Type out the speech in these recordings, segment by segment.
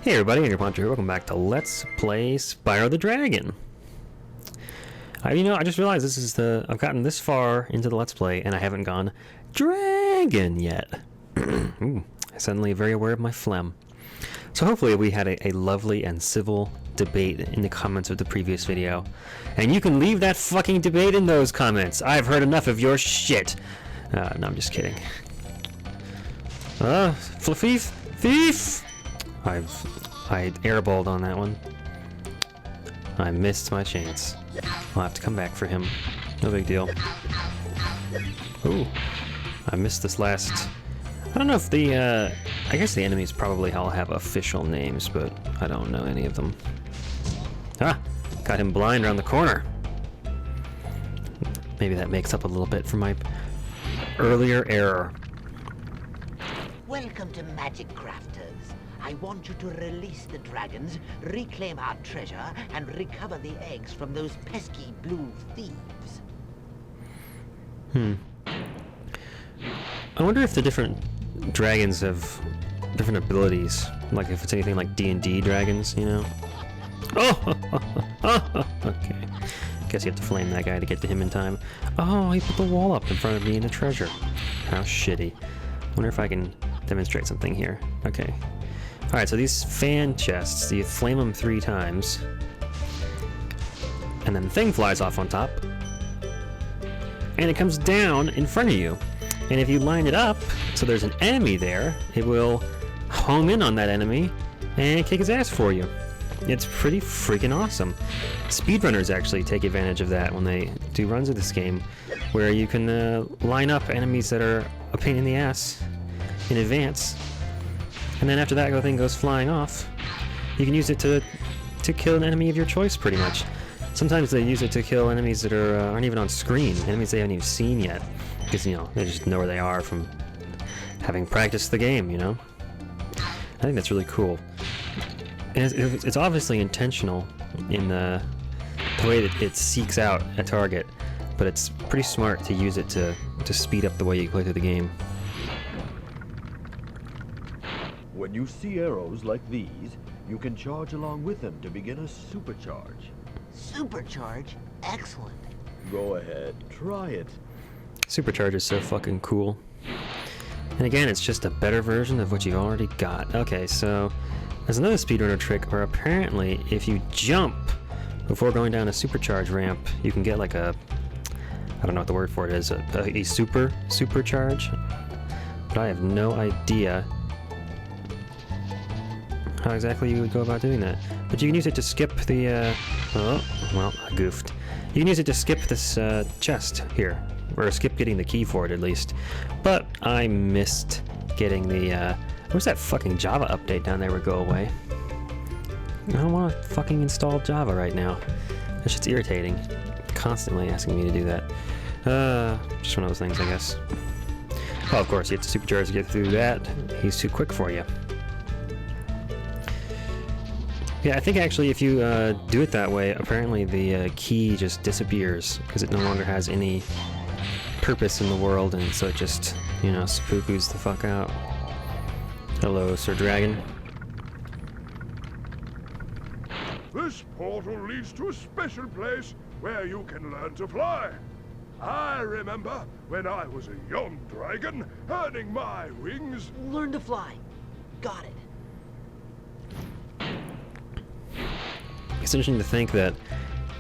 Hey everybody, angryponcho here. Welcome back to Let's Play Spyro the Dragon. I just realized I've gotten this far into the Let's Play and I haven't gone dragon yet. Ooh, I'm suddenly very aware of my phlegm. So hopefully we had a lovely and civil debate in the comments of the previous video. And you can leave that fucking debate in those comments. I've heard enough of your shit. No, I'm just kidding. Thief! I airballed on that one. I missed my chance. I'll have to come back for him. No big deal. Ooh. I missed this last... I don't know if the, I guess the enemies probably all have official names, but I don't know any of them. Ah! Got him blind around the corner. Maybe that makes up a little bit for my earlier error. Welcome to Magic Crafters. I want you to release the dragons, reclaim our treasure, and recover the eggs from those pesky blue thieves. I wonder if the different dragons have different abilities. Like if it's anything like D&D dragons, you know? Oh! Okay. Guess you have to flame that guy to get to him in time. Oh, he put the wall up in front of me and the treasure. How shitty. Wonder if I can demonstrate something here. Okay. Alright, so these fan chests, you flame them 3 times, and then the thing flies off on top, and it comes down in front of you. And if you line it up so there's an enemy there, it will home in on that enemy and kick his ass for you. It's pretty freaking awesome. Speedrunners actually take advantage of that when they do runs of this game, where you can line up enemies that are a pain in the ass in advance. And then after that thing goes flying off, you can use it to kill an enemy of your choice, pretty much. Sometimes they use it to kill enemies that aren't even on screen, enemies they haven't even seen yet, because, you know, they just know where they are from having practiced the game, you know? I think that's really cool. And it's obviously intentional in the way that it seeks out a target, but it's pretty smart to use it to speed up the way you play through the game. When you see arrows like these, you can charge along with them to begin a supercharge. Supercharge? Excellent. Go ahead, try it. Supercharge is so fucking cool. And again, it's just a better version of what you've already got. Okay, so there's another speedrunner trick where apparently if you jump before going down a supercharge ramp, you can get like a, I don't know what the word for it is, a supercharge. But I have no idea how exactly you would go about doing that. But you can use it to skip the, oh, well, I goofed. You can use it to skip this chest here, or skip getting the key for it at least. But I missed getting the, where's that fucking Java update down there would go away? I don't want to fucking install Java right now. That shit's irritating. Constantly asking me to do that. Just one of those things, I guess. Oh, of course, you have to supercharge to get through that. He's too quick for you. Yeah, I think actually if you do it that way, apparently the key just disappears because it no longer has any purpose in the world, and so it just, you know, spookus the fuck out. Hello, Sir Dragon. This portal leads to a special place where you can learn to fly. I remember when I was a young dragon, earning my wings. Learn to fly. Got it. It's interesting to think that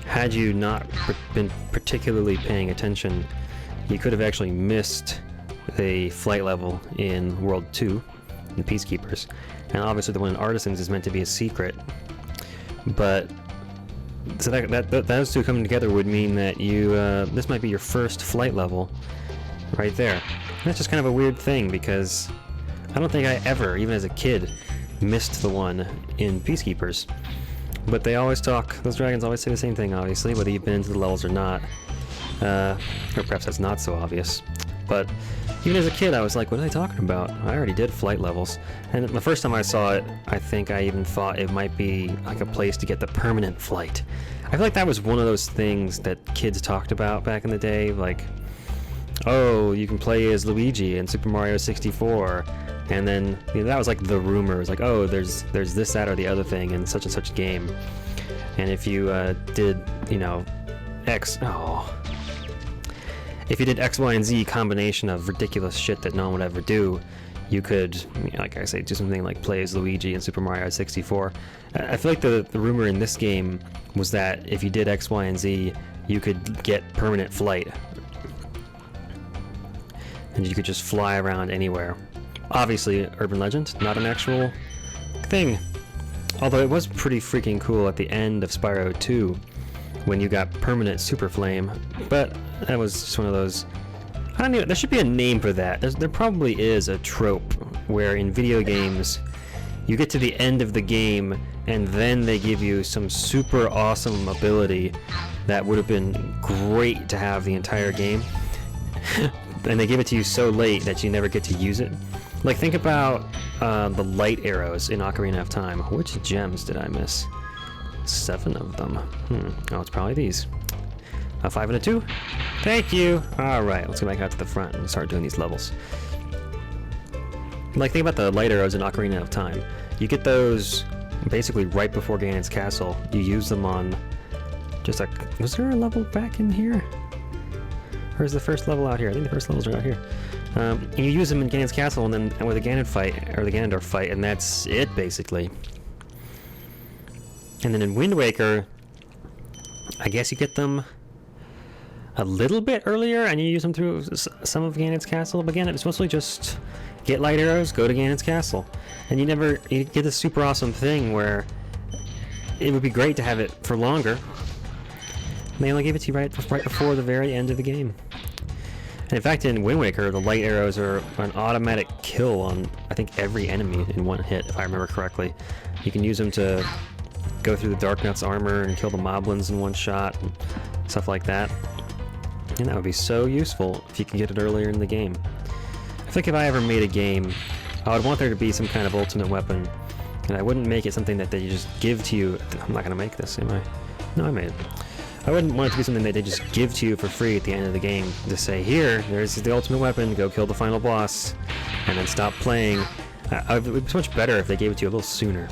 had you not been particularly paying attention, you could have actually missed the flight level in World 2, in Peacekeepers. And obviously the one in Artisans is meant to be a secret. But so those two coming together would mean that you this might be your first flight level right there. And that's just kind of a weird thing, because I don't think I ever, even as a kid, missed the one in Peacekeepers. But they always talk, those dragons always say the same thing, obviously, whether you've been into the levels or not. Or perhaps that's not so obvious. But even as a kid, I was like, what are they talking about? I already did flight levels. And the first time I saw it, I think I even thought it might be like a place to get the permanent flight. I feel like that was one of those things that kids talked about back in the day, like, oh, you can play as Luigi in Super Mario 64, and then that was like the rumor. It was like, oh, there's this, that, or the other thing in such and such game, and if you did, if you did X, Y, and Z combination of ridiculous shit that no one would ever do, you could, like I say, do something like play as Luigi in Super Mario 64. I feel like the rumor in this game was that if you did X, Y, and Z, you could get permanent flight. And you could just fly around anywhere. Obviously, urban legend, not an actual thing. Although it was pretty freaking cool at the end of Spyro 2 when you got permanent super flame. But that was just one of those... I don't know, there should be a name for that. There probably is a trope where in video games you get to the end of the game and then they give you some super awesome ability that would have been great to have the entire game. And they give it to you so late that you never get to use it. Like, think about the light arrows in Ocarina of Time. Which gems did I miss? 7 of them. Oh, it's probably these. A 5 and a 2? Thank you! Alright, let's go back out to the front and start doing these levels. Like, think about the light arrows in Ocarina of Time. You get those basically right before Ganon's castle. You use them on just a... Was there a level back in here? Or is the first level out here? I think the first level's right out here. And you use them in Ganon's castle and then with the Ganon fight, or the Ganondorf fight, and that's it, basically. And then in Wind Waker, I guess you get them a little bit earlier, and you use them through some of Ganon's castle. But again, it's mostly just get light arrows, go to Ganon's castle. And you get this super awesome thing where it would be great to have it for longer. And they only gave it to you right before the very end of the game. And in fact, in Wind Waker, the light arrows are an automatic kill on, I think, every enemy in one hit, if I remember correctly. You can use them to go through the Darknuts armor and kill the moblins in one shot, and stuff like that. And that would be so useful if you could get it earlier in the game. I think if I ever made a game, I would want there to be some kind of ultimate weapon, and I wouldn't make it something that they just give to you. I'm not going to make this, am I? No, I made it. I wouldn't want it to be something that they just give to you for free at the end of the game. Just say, here, there's the ultimate weapon, go kill the final boss, and then stop playing. It would be so much better if they gave it to you a little sooner.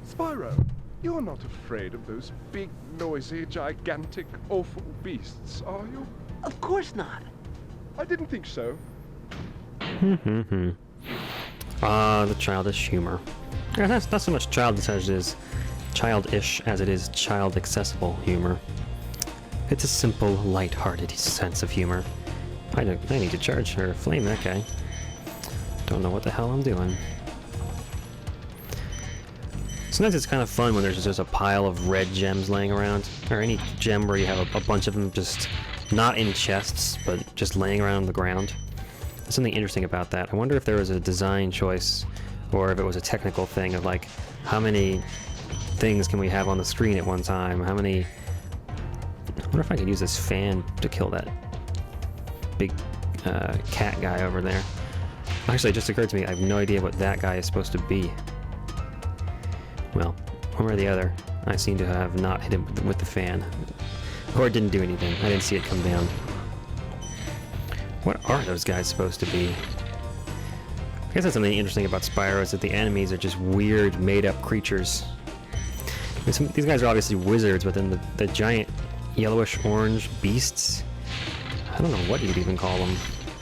Spyro, you're not afraid of those big, noisy, gigantic, awful beasts, are you? Of course not. I didn't think so. The childish humor. Yeah, that's not so much childish as it is child-accessible humor. It's a simple, light-hearted sense of humor. I need to charge or flame that guy. Don't know what the hell I'm doing. Sometimes it's kind of fun when there's just a pile of red gems laying around, or any gem where you have a bunch of them just not in chests, but just laying around on the ground. There's something interesting about that. I wonder if there was a design choice, or if it was a technical thing of like, how many things can we have on the screen at one time? How many... I wonder if I could use this fan to kill that big cat guy over there. Actually, it just occurred to me, I have no idea what that guy is supposed to be. Well, one way or the other, I seem to have not hit him with the fan. Or it didn't do anything. I didn't see it come down. What are those guys supposed to be? I guess that's something interesting about Spyro, is that the enemies are just weird, made-up creatures. I mean, these guys are obviously wizards, but then the giant yellowish-orange beasts? I don't know what you'd even call them.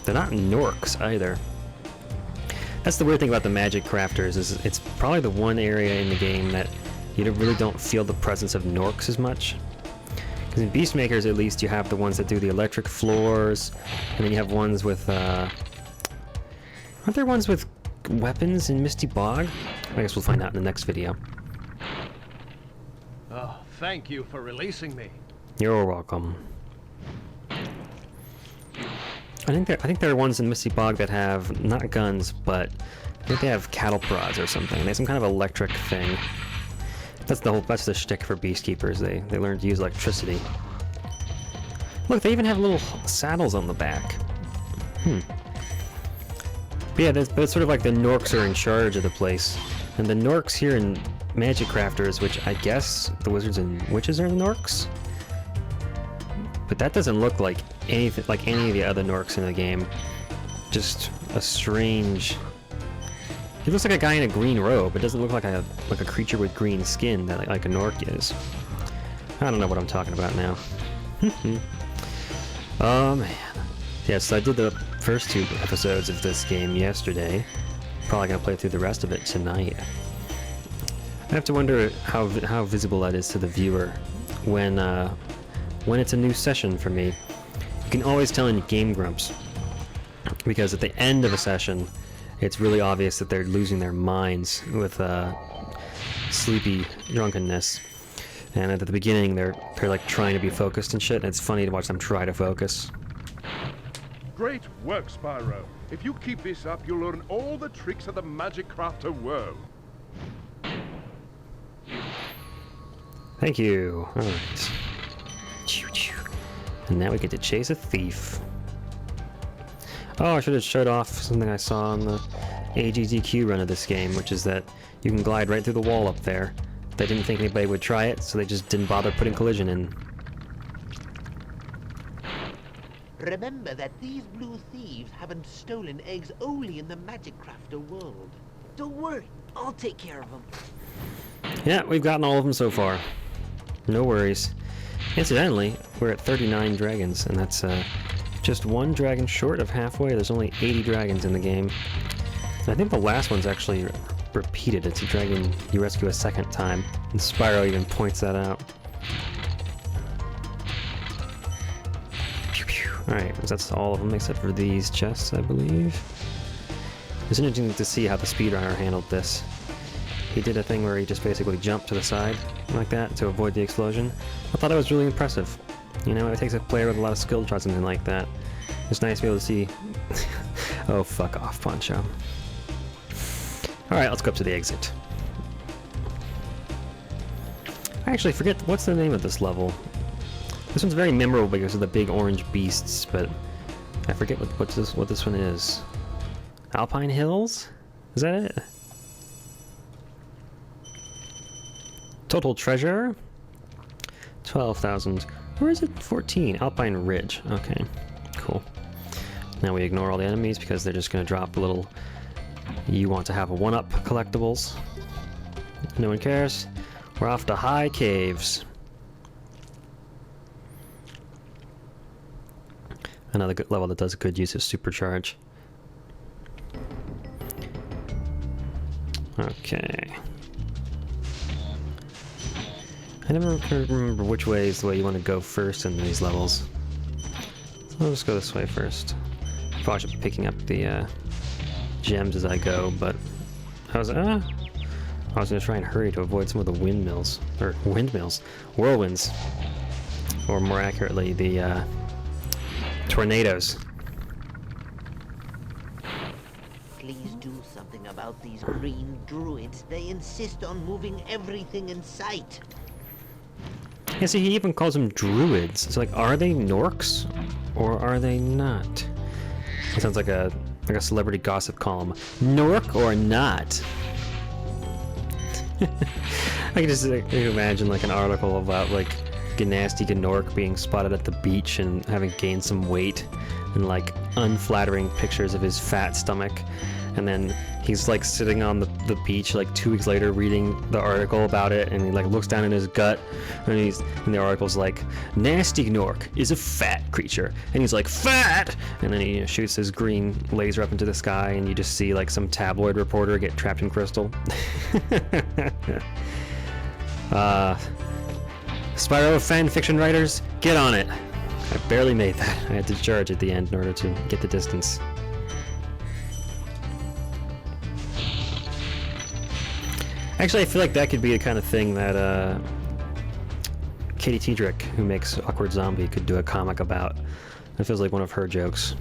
They're not Norks, either. That's the weird thing about the Magic Crafters, is it's probably the one area in the game that you really don't feel the presence of Norks as much. Because in Beastmakers, at least, you have the ones that do the electric floors, and then you have ones with, aren't there ones with weapons in Misty Bog? I guess we'll find out in the next video. Oh, thank you for releasing me. You're welcome. I think there are ones in Misty Bog that have, not guns, but I think they have cattle prods or something. They have some kind of electric thing. That's the shtick for Beastkeepers. They learn to use electricity. Look, they even have little saddles on the back. But yeah, but it's sort of like the Norks are in charge of the place. And the Norks here in Magic Crafters, which I guess the wizards and witches are the Norks? But that doesn't look like anything like any of the other Norks in the game. Just a strange... He looks like a guy in a green robe. It doesn't look like a creature with green skin that like a Nork is. I don't know what I'm talking about now. Oh man. Yeah, so I did the first 2 episodes of this game yesterday. Probably gonna play through the rest of it tonight. I have to wonder how visible that is to the viewer when it's a new session for me. You can always tell in Game Grumps, because at the end of a session, it's really obvious that they're losing their minds with sleepy drunkenness. And at the beginning, they're like trying to be focused and shit, and it's funny to watch them try to focus. Great work, Spyro. If you keep this up, you'll learn all the tricks of the magic crafter world. Thank you. Alright. And now we get to chase a thief. Oh, I should have showed off something I saw on the AGDQ run of this game, which is that you can glide right through the wall up there. They didn't think anybody would try it, so they just didn't bother putting collision in. Remember that these blue thieves haven't stolen eggs only in the magic crafter world. Don't worry, I'll take care of them. Yeah, we've gotten all of them so far. No worries. Incidentally, we're at 39 dragons, and that's just 1 dragon short of halfway. There's only 80 dragons in the game. And I think the last one's actually repeated. It's a dragon you rescue a second time, and Spyro even points that out. Alright, that's all of them except for these chests, I believe. It's interesting to see how the speedrunner handled this. He did a thing where he just basically jumped to the side like that to avoid the explosion. I thought it was really impressive. You know, it takes a player with a lot of skill to try something like that. It's nice to be able to see... Oh, fuck off, Poncho. Alright, let's go up to the exit. I actually forget, what's the name of this level? This one's very memorable because of the big orange beasts, but I forget what this one is. Alpine Hills? Is that it? Total treasure? 12,000. Where is it? 14. Alpine Ridge. Okay, cool. Now we ignore all the enemies because they're just going to drop little you want to have a one-up collectibles. No one cares. We're off to High Caves. Another good level that does a good use of supercharge. Okay. I never remember which way is the way you want to go first in these levels. So I'll just go this way first. Probably should be picking up the gems as I go, but I was going to try and hurry to avoid some of the windmills. Or windmills. Whirlwinds. Or more accurately, the tornadoes. Please do something about these green druids. They insist on moving everything in sight. Yeah, see, he even calls them druids. It's like, are they Norks? Or are they not? It sounds like a celebrity gossip column. Nork or not? I can just imagine like an article about like Gnasty Gnork being spotted at the beach and having gained some weight, and like unflattering pictures of his fat stomach, and then he's like sitting on the beach like 2 weeks later reading the article about it, and he like looks down in his gut, and the article's like, Nasty Gnork is a fat creature, and he's like, fat, and then he shoots his green laser up into the sky, and you just see like some tabloid reporter get trapped in crystal. Spyro fan fiction writers, get on it! I barely made that. I had to charge at the end in order to get the distance. Actually, I feel like that could be the kind of thing that Katie Tiedrick, who makes Awkward Zombie, could do a comic about. It feels like one of her jokes.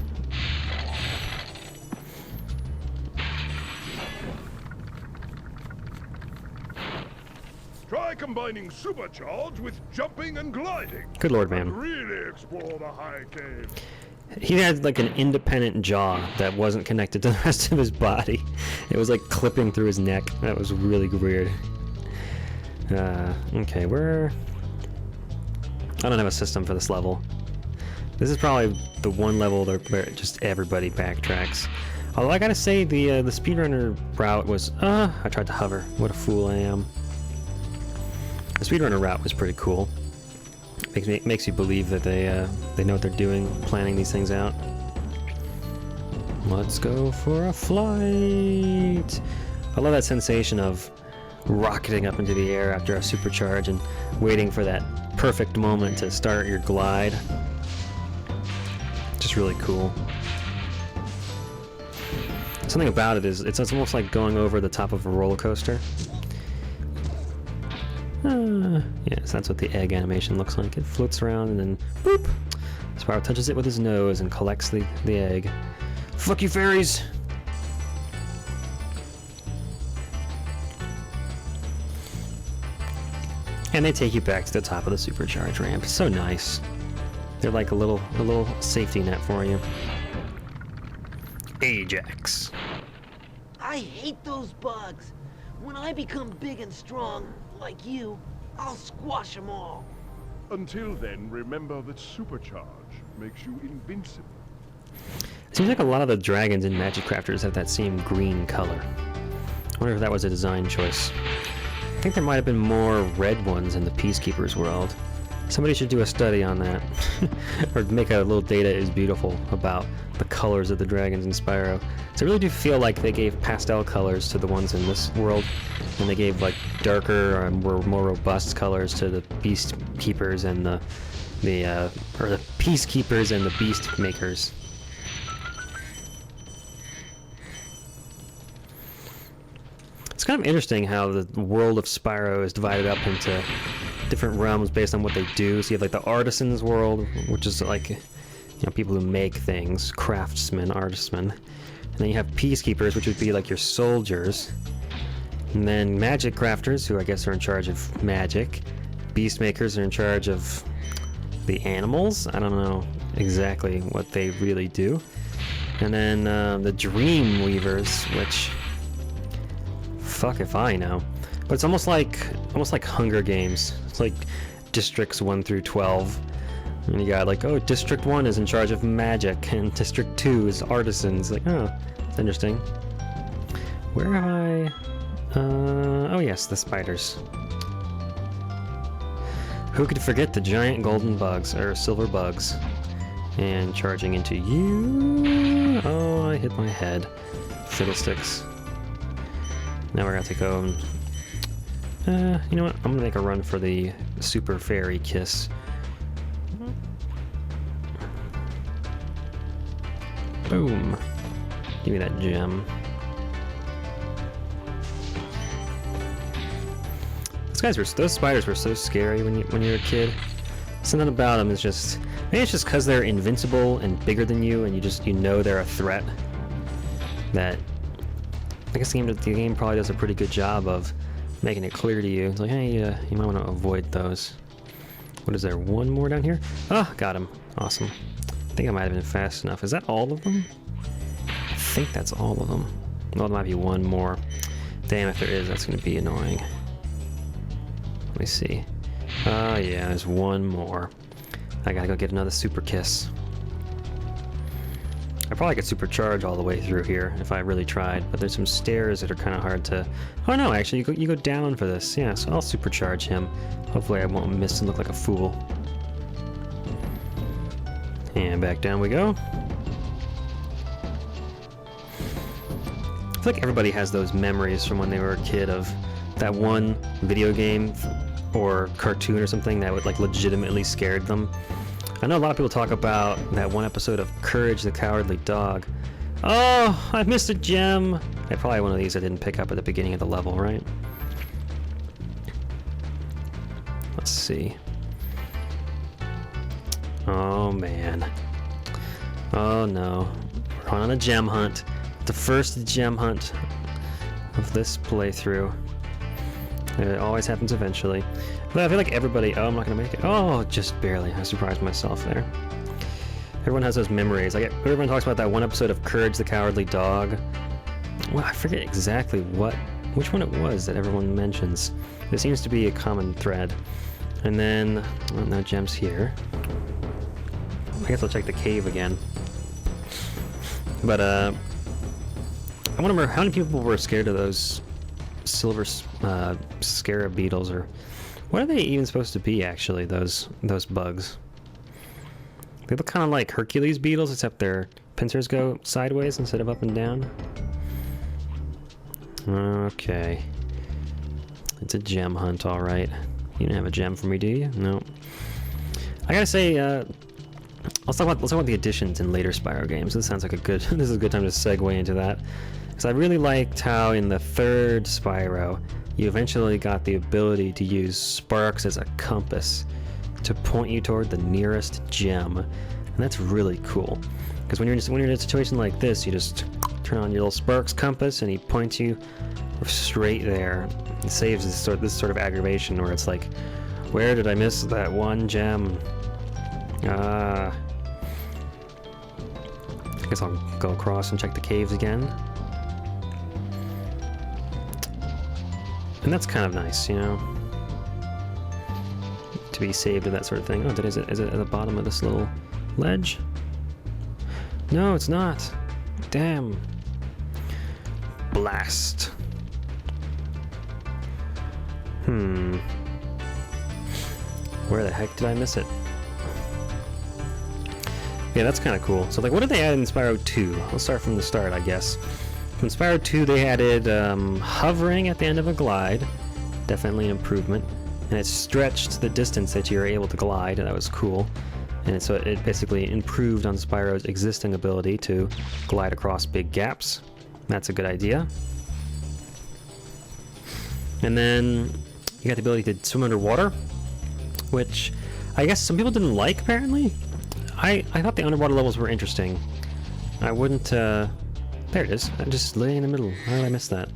Try combining supercharge with jumping and gliding. Good lord, man. And really explore the high cave. He had like an independent jaw that wasn't connected to the rest of his body. It was like clipping through his neck. That was really weird. Okay, I don't have a system for this level. This is probably the one level where just everybody backtracks. Although I gotta say, the speedrunner route was... I tried to hover. What a fool I am. The speedrunner route was pretty cool. Makes you believe that they know what they're doing, planning these things out. Let's go for a flight! I love that sensation of rocketing up into the air after a supercharge and waiting for that perfect moment to start your glide. Just really cool. Something about it is it's almost like going over the top of a roller coaster. Yes, that's what the egg animation looks like. It floats around and then boop! Spyro touches it with his nose and collects the egg. Fuck you, fairies! And they take you back to the top of the supercharge ramp. So nice. They're like a little safety net for you. AJAX. I hate those bugs. When I become big and strong, like you, I'll squash them all. Until then, remember that supercharge makes you invincible. It seems like a lot of the dragons in Magic Crafters have that same green color. I wonder if that was a design choice. I think there might have been more red ones in the Peacekeeper's world. Somebody should do a study on that. Or make a little Data is Beautiful about the colors of the dragons in Spyro. So I really do feel like they gave pastel colors to the ones in this world, and they gave like darker or more robust colors to the Beastkeepers and the Peacekeepers and the Beast Makers. It's kind of interesting how the world of Spyro is divided up into different realms based on what they do. So you have like the artisans world, which is like, people who make things, craftsmen, artismen. And then you have peacekeepers, which would be like your soldiers. And then magic crafters, who I guess are in charge of magic. Beast makers are in charge of the animals. I don't know exactly what they really do. And then the dream weavers, which... fuck if I know. But it's almost like Hunger Games. It's like districts 1 through 12. And you got like, oh, District 1 is in charge of magic, and District 2 is artisans. Like, oh, that's interesting. Where have I... oh yes, the spiders. Who could forget the giant golden bugs, or silver bugs? And charging into you... oh, I hit my head. Fiddlesticks. Now we're going to go and... you know what? I'm going to make a run for the Super Fairy Kiss. Boom. Give me that gem. Those spiders were so scary when you were a kid. Something about them is just... maybe it's just because they're invincible and bigger than you, and you know they're a threat. That... I guess the game probably does a pretty good job of making it clear to you. It's like, hey, you might want to avoid those. What is there? One more down here? Oh, got him. Awesome. I think I might have been fast enough. Is that all of them? I think that's all of them. Well, there might be one more. Damn, if there is, that's going to be annoying. Let me see. Oh, yeah, there's one more. I gotta go get another super kiss. I probably could supercharge all the way through here if I really tried, but there's some stairs that are kind of hard to... oh no, actually, you go down for this. Yeah, so I'll supercharge him. Hopefully I won't miss and look like a fool. And back down we go. I feel like everybody has those memories from when they were a kid of that one video game or cartoon or something that would like legitimately scared them. I know a lot of people talk about that one episode of Courage the Cowardly Dog. Oh, I missed a gem! Yeah, probably one of these I didn't pick up at the beginning of the level, right? Let's see. Oh man. Oh no. We're on a gem hunt. The first gem hunt of this playthrough. It always happens eventually. But I feel like everybody... oh, I'm not gonna make it. Oh, just barely. I surprised myself there. Everyone has those memories. Like, everyone talks about that one episode of Courage the Cowardly Dog. Well, I forget exactly which one it was that everyone mentions. There seems to be a common thread. And then... oh, no gems here. I guess I'll check the cave again. But I wonder how many people were scared of those silver scarab beetles, or what are they even supposed to be? Actually, those bugs. They look kind of like Hercules beetles, except their pincers go sideways instead of up and down. Okay. It's a gem hunt, all right. You don't have a gem for me, do you? No. I gotta say, let's talk about the additions in later Spyro games. This sounds like this is a good time to segue into that. Because I really liked how in the third Spyro, you eventually got the ability to use sparks as a compass to point you toward the nearest gem. And that's really cool. Because when you're in a situation like this, you just turn on your little sparks compass and he points you straight there. It saves this sort of aggravation where it's like, where did I miss that one gem? I guess I'll go across and check the caves again. And that's kind of nice, you know, to be saved and that sort of thing. Oh, is it at the bottom of this little ledge? No, it's not. Damn. Blast. Where the heck did I miss it? Yeah, that's kind of cool. So, like, what did they add in Spyro 2? Let's start from the start, I guess. In Spyro 2, they added hovering at the end of a glide. Definitely an improvement. And it stretched the distance that you're able to glide, and that was cool. And so it basically improved on Spyro's existing ability to glide across big gaps. That's a good idea. And then you got the ability to swim underwater, which I guess some people didn't like, apparently. I thought the underwater levels were interesting. I wouldn't, there it is. I'm just laying in the middle. How did I miss that?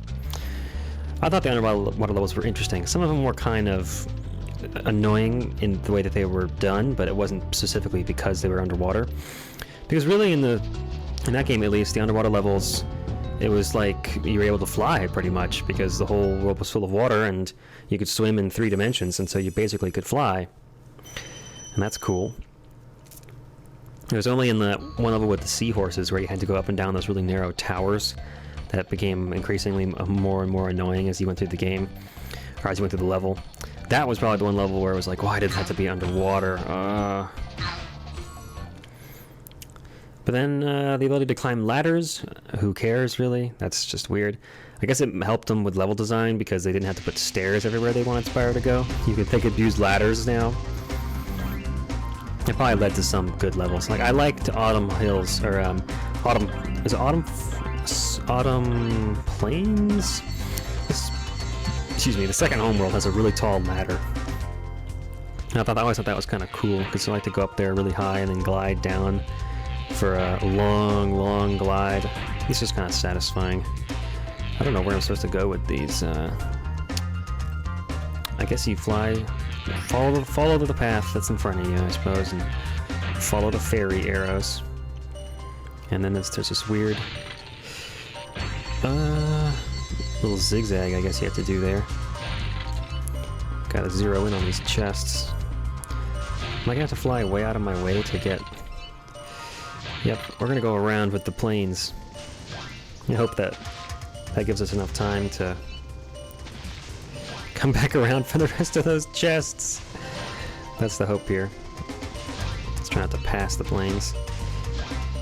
I thought the underwater levels were interesting. Some of them were kind of annoying in the way that they were done, but it wasn't specifically because they were underwater. Because really in that game at least, the underwater levels, it was like you were able to fly pretty much because the whole world was full of water and you could swim in 3 dimensions, and so you basically could fly. And that's cool. It was only in the one level with the seahorses where you had to go up and down those really narrow towers that became increasingly more and more annoying as you went through the game, or as you went through the level. That was probably the one level where it was like, why did it have to be underwater? But then the ability to climb ladders, who cares really? That's just weird. I guess it helped them with level design because they didn't have to put stairs everywhere they wanted Spyro to go. They could use ladders now. It probably led to some good levels. Like, I liked Autumn Hills, or Autumn Plains? Excuse me, the second homeworld has a really tall ladder. And I always thought that was kind of cool, because I like to go up there really high and then glide down for a long glide. It's just kind of satisfying. I don't know where I'm supposed to go with these. I guess you fly, follow the path that's in front of you, I suppose, and follow the fairy arrows. And then there's this weird little zigzag I guess you have to do there. Gotta zero in on these chests. Am I gonna have to fly way out of my way to get... Yep, we're gonna go around with the planes. I hope that gives us enough time to come back around for the rest of those chests. That's the hope here. Let's try not to pass the planes.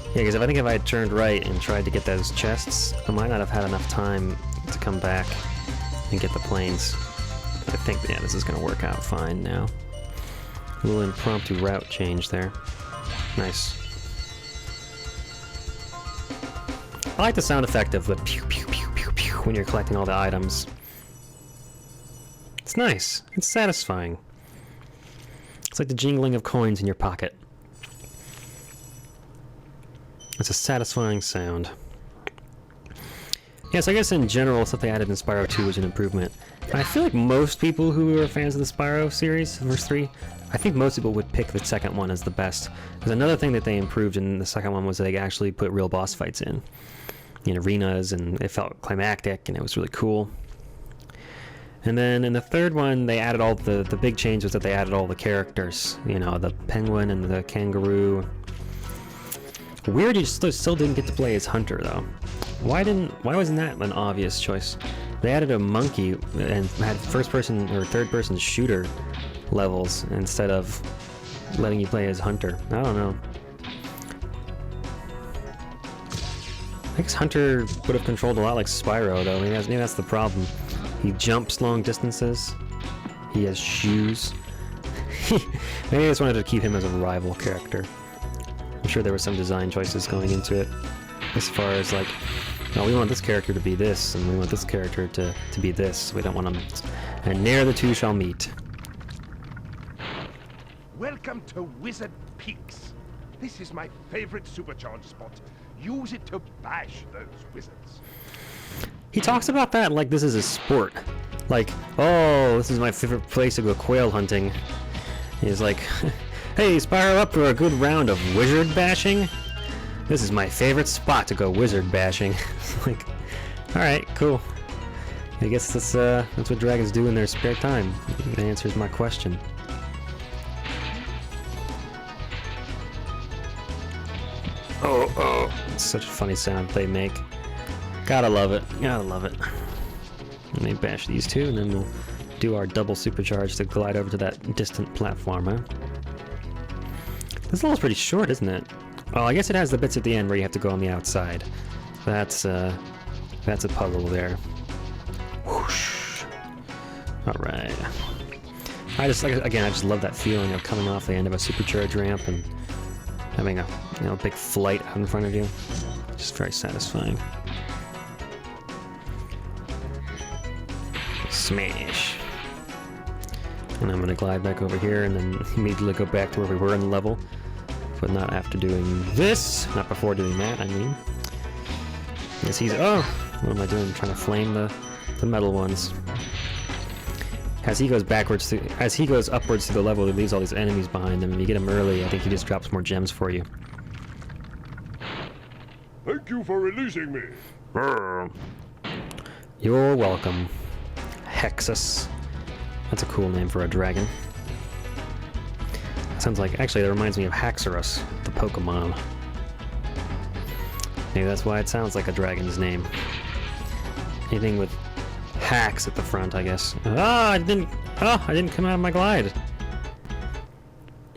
Yeah, because I think if I had turned right and tried to get those chests, I might not have had enough time to come back and get the planes. But I think, yeah, this is going to work out fine now. A little impromptu route change there. Nice. I like the sound effect of the pew pew pew pew pew when you're collecting all the items. It's nice. It's satisfying. It's like the jingling of coins in your pocket. It's a satisfying sound. Yes, I guess in general, stuff they added in Spyro 2 was an improvement. And I feel like most people who are fans of the Spyro series, verse 3, I think most people would pick the second one as the best. Because another thing that they improved in the second one was they actually put real boss fights in arenas, and it felt climactic, and it was really cool. And then in the third one, they added all the big change was that they added all the characters. You know, the penguin and the kangaroo, Weird you still didn't get to play as Hunter, though. Why wasn't that an obvious choice? They added a monkey and had first-person or third-person shooter levels instead of letting you play as Hunter. I don't know. I guess Hunter would have controlled a lot like Spyro, though. Maybe that's the problem. He jumps long distances. He has shoes. Maybe I just wanted to keep him as a rival character. I'm sure there were some design choices going into it. As far as like, no, we want this character to be this, and we want this character to be this. We don't want them... And ne'er the two shall meet. Welcome to Wizard Peaks. This is my favorite supercharge spot. Use it to bash those wizards. He talks about that like this is a sport. Like, oh, this is my favorite place to go quail hunting. He's like, hey, Spyro, up for a good round of wizard bashing? This is my favorite spot to go wizard bashing. Like, alright, cool. I guess that's what dragons do in their spare time. That answers my question. Oh, it's such a funny sound they make. Gotta love it, gotta love it. Let me bash these two, and then we'll do our double supercharge to glide over to that distant platform, huh? This level's pretty short, isn't it? Oh, I guess it has the bits at the end where you have to go on the outside. That's a puzzle there. Whoosh. Alright. I just love that feeling of coming off the end of a supercharge ramp and having a big flight out in front of you. Just very satisfying. Smash. And I'm gonna glide back over here and then immediately go back to where we were in the level. But not after doing this. Not before doing that, I mean. Yes, he's... Oh! What am I doing? I'm trying to flame the metal ones. As he goes upwards through the level, he leaves all these enemies behind him. If you get him early, I think he just drops more gems for you. Thank you for releasing me. You're welcome. HEXUS. That's a cool name for a dragon. Sounds like... Actually, that reminds me of HEXUS, the Pokemon. Maybe that's why it sounds like a dragon's name. Anything with hacks at the front, I guess. I didn't come out of my glide.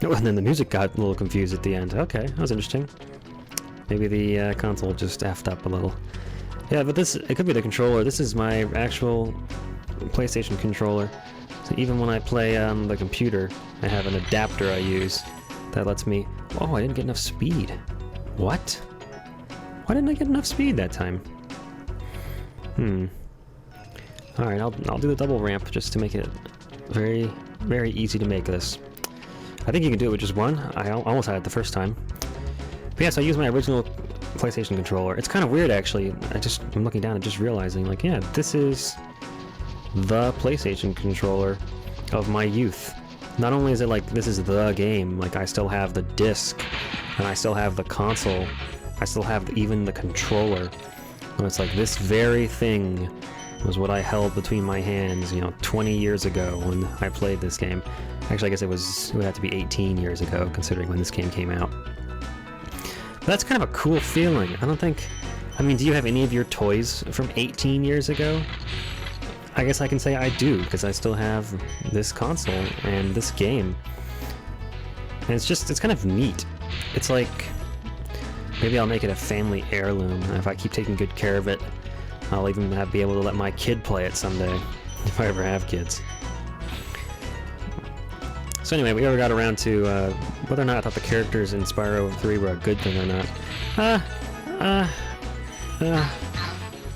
Oh, and then the music got a little confused at the end. Okay, that was interesting. Maybe the console just effed up a little. Yeah, but it could be the controller. This is my actual PlayStation controller. So even when I play on the computer, I have an adapter I use that lets me... Oh, I didn't get enough speed. What? Why didn't I get enough speed that time? Alright, I'll do the double ramp just to make it very, very easy to make this. I think you can do it with just one. I almost had it the first time. But yeah, so I use my original PlayStation controller. It's kind of weird, actually. I'm looking down and just realizing, like, yeah, this is the PlayStation controller of my youth. Not only is it like, this is the game, like, I still have the disc, and I still have the console, I still have even the controller. And it's like, this very thing was what I held between my hands, 20 years ago when I played this game. Actually, I guess it would have to be 18 years ago, considering when this game came out. But that's kind of a cool feeling. I mean, do you have any of your toys from 18 years ago? I guess I can say I do, because I still have this console and this game. And it's kind of neat. It's like, maybe I'll make it a family heirloom, and if I keep taking good care of it, I'll even be able to let my kid play it someday, if I ever have kids. So anyway, we never got around to whether or not I thought the characters in Spyro 3 were a good thing or not.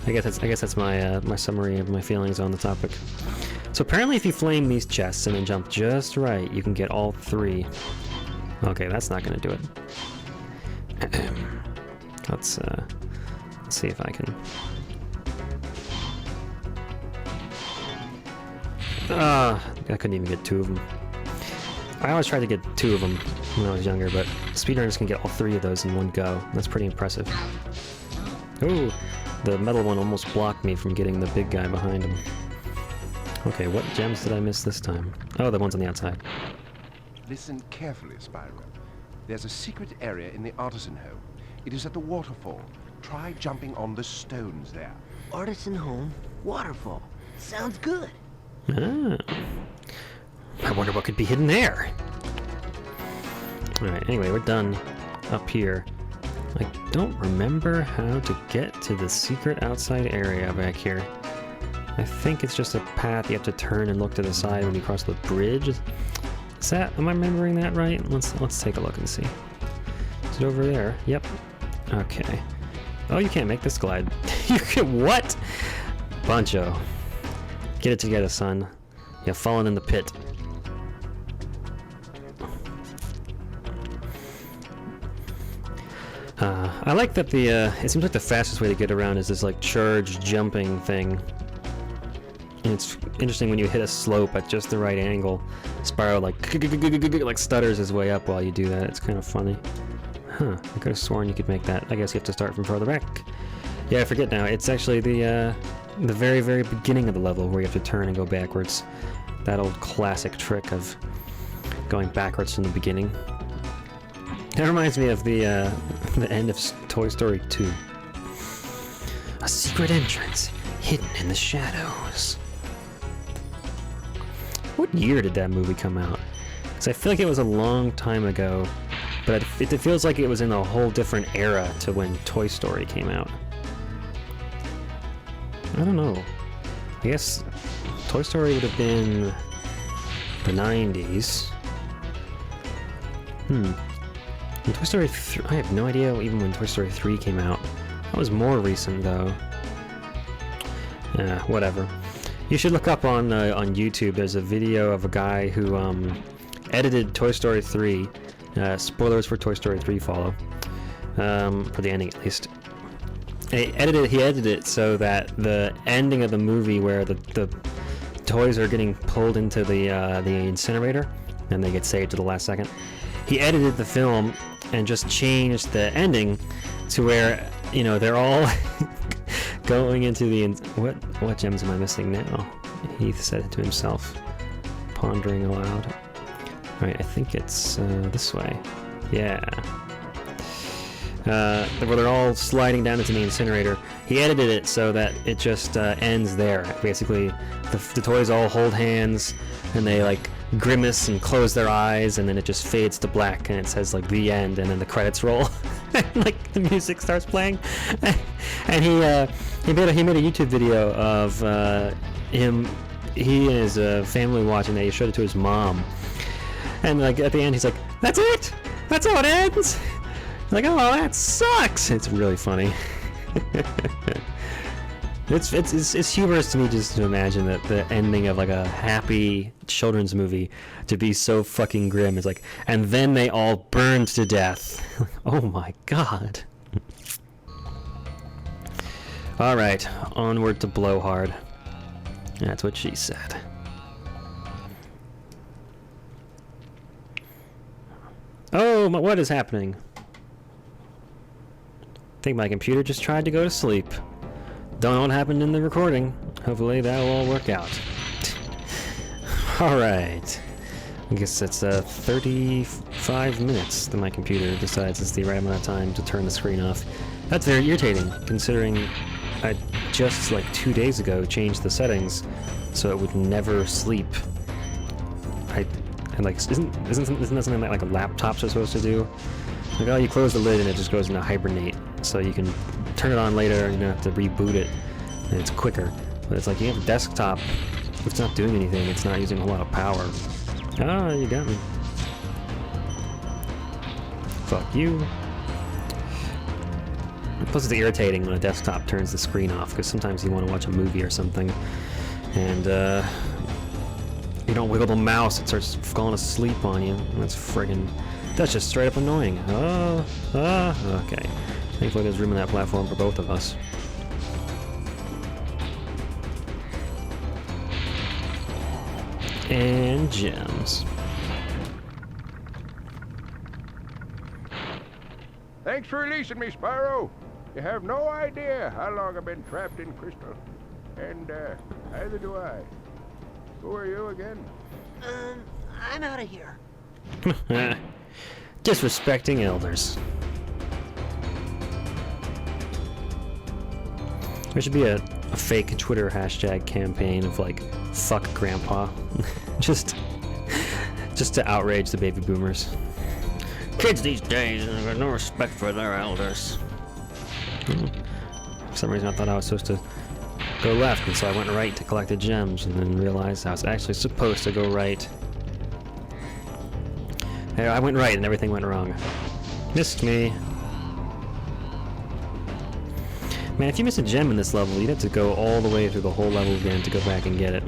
I guess that's my summary of my feelings on the topic. So apparently, if you flame these chests and then jump just right, you can get all three. Okay, that's not gonna do it. Let's see if I can. I couldn't even get two of them. I always tried to get two of them when I was younger, but speedrunners can get all three of those in one go. That's pretty impressive. Ooh, the metal one almost blocked me from getting the big guy behind him. Okay, what gems did I miss this time? Oh, the ones on the outside. Listen carefully, Spyro. There's a secret area in the artisan hole. It is at the waterfall. Try jumping on the stones there. Artisan home, waterfall. Sounds good. Ah. I wonder what could be hidden there. Alright, anyway, we're done up here. I don't remember how to get to the secret outside area back here. I think it's just a path you have to turn and look to the side when you cross the bridge. Is that, am I remembering that right? Let's take a look and see. Is it over there? Yep. Okay. Oh, you can't make this glide. You can, what? Poncho. Get it together, son. You've fallen in the pit. I like that the, it seems like the fastest way to get around is this, like, charge jumping thing. And it's interesting when you hit a slope at just the right angle. Spyro, like stutters his way up while you do that. It's kind of funny. Huh, I could have sworn you could make that. I guess you have to start from further back. Yeah, I forget now. It's actually the very, very beginning of the level where you have to turn and go backwards. That old classic trick of going backwards from the beginning. That reminds me of the end of Toy Story 2. A secret entrance hidden in the shadows. What year did that movie come out? Because I feel like it was a long time ago, but it feels like it was in a whole different era to when Toy Story came out. I don't know. I guess Toy Story would have been the 90s. And Toy Story 3, I have no idea even when Toy Story 3 came out. That was more recent though. Whatever. You should look up on YouTube. There's a video of a guy who edited Toy Story 3. Spoilers for Toy Story 3 follow. For the ending at least. He edited it so that the ending of the movie where the toys are getting pulled into the incinerator and they get saved to the last second. He edited the film and just changed the ending to where, you know, they're all going into the... What gems am I missing now? He said it to himself, pondering aloud. Alright, I think it's this way. Yeah. Where they're all sliding down into the incinerator. He edited it so that it just ends there. Basically, the toys all hold hands, and they, like, grimace and close their eyes, and then it just fades to black, and it says, like, the end, and then the credits roll. And, like, the music starts playing. And he made a YouTube video of he and his family watching that. He showed it to his mom. And, like, at the end, he's like, "That's it! That's how it ends!" Like, oh, that sucks! It's really funny. It's humorous to me just to imagine that the ending of like a happy children's movie to be so fucking grim. It's like, and then they all burned to death. Oh my god. Alright, onward to Blowhard. That's what she said. Oh, what is happening? I think my computer just tried to go to sleep. Don't know what happened in the recording. Hopefully that will all work out. Alright. I guess it's 35 minutes that my computer decides it's the right amount of time to turn the screen off. That's very irritating, considering I just like 2 days ago changed the settings so it would never sleep. And like, isn't that something like laptops are supposed to do? Like, oh, you close the lid and it just goes into hibernate, so you can turn it on later and you don't have to reboot it, and it's quicker. But it's like you have a desktop, if it's not doing anything, it's not using a whole lot of power. Ah, you got me. Fuck you. Plus it's irritating when a desktop turns the screen off, because sometimes you want to watch a movie or something, and you don't wiggle the mouse, it starts falling asleep on you. That's just straight up annoying. Okay. Thankfully there's room on that platform for both of us. And gems. Thanks for releasing me, Spyro. You have no idea how long I've been trapped in crystal. And, neither do I. Who are you again? I'm out of here. Disrespecting elders. There should be a fake Twitter hashtag campaign of like, fuck grandpa. just to outrage the baby boomers. Kids these days have no respect for their elders. For some reason I thought I was supposed to go left, and so I went right to collect the gems, and then realized I was actually supposed to go right. Hey, I went right and everything went wrong. Missed me. Man, if you miss a gem in this level, you'd have to go all the way through the whole level again to go back and get it.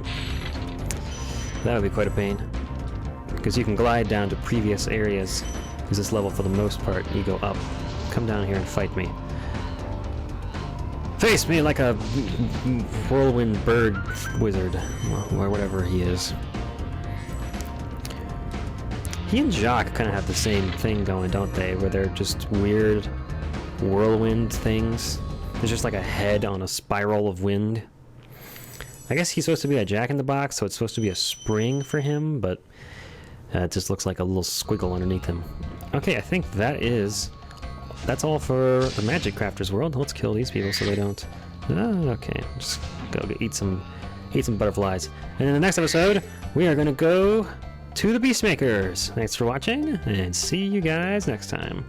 That would be quite a pain. Because you can glide down to previous areas. Because this level, for the most part, you go up. Come down here and fight me. Face me like a whirlwind bird wizard, or whatever he is. He and Jock kind of have the same thing going, don't they? Where they're just weird whirlwind things. There's just like a head on a spiral of wind. I guess he's supposed to be a jack-in-the-box, so it's supposed to be a spring for him, but it just looks like a little squiggle underneath him. Okay, I think that's all for the Magic Crafters world. Let's kill these people so they don't... okay, just go eat some butterflies. And in the next episode, we are going to go to the Beastmakers. Thanks for watching, and see you guys next time.